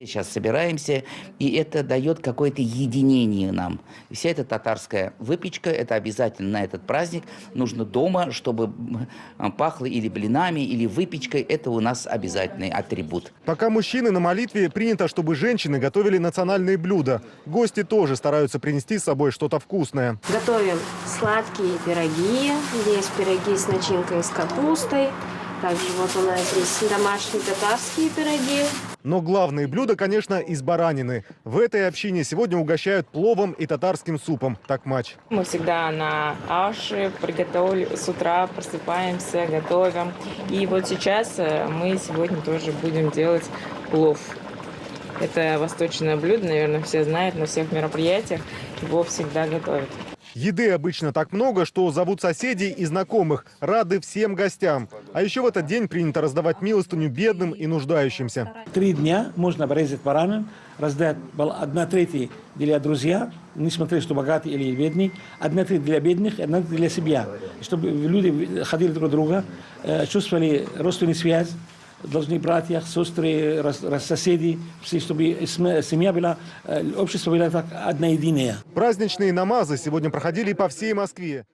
Сейчас собираемся, и это дает какое-то единение нам. Вся эта татарская выпечка, это обязательно на этот праздник. Нужно дома, чтобы пахло или блинами, или выпечкой. Это у нас обязательный атрибут. Пока мужчины на молитве, принято, чтобы женщины готовили национальные блюда. Гости тоже стараются принести с собой что-то вкусное. Готовим сладкие пироги. Есть пироги с начинкой с капустой. Также вот у нас здесь домашние татарские пироги. Но главные блюда, конечно, из баранины. В этой общине сегодня угощают пловом и татарским супом такмач. Мы всегда на Аше приготовили, с утра просыпаемся, готовим. И вот сейчас мы сегодня тоже будем делать плов. Это восточное блюдо, наверное, все знают, на всех мероприятиях его всегда готовят. Еды обычно так много, что зовут соседей и знакомых, рады всем гостям. А еще в этот день принято раздавать милостыню бедным и нуждающимся. 3 дня можно порезать баранин, раздать 1/3 для друзья, несмотря что богатый или бедный, 1/3 для бедных, 1/3 для себя. Чтобы люди ходили друг друга, чувствовали родственную связь. Должны братья, сестры, соседи, чтобы семья была, общество было так одноединое. Праздничные намазы сегодня проходили по всей Москве.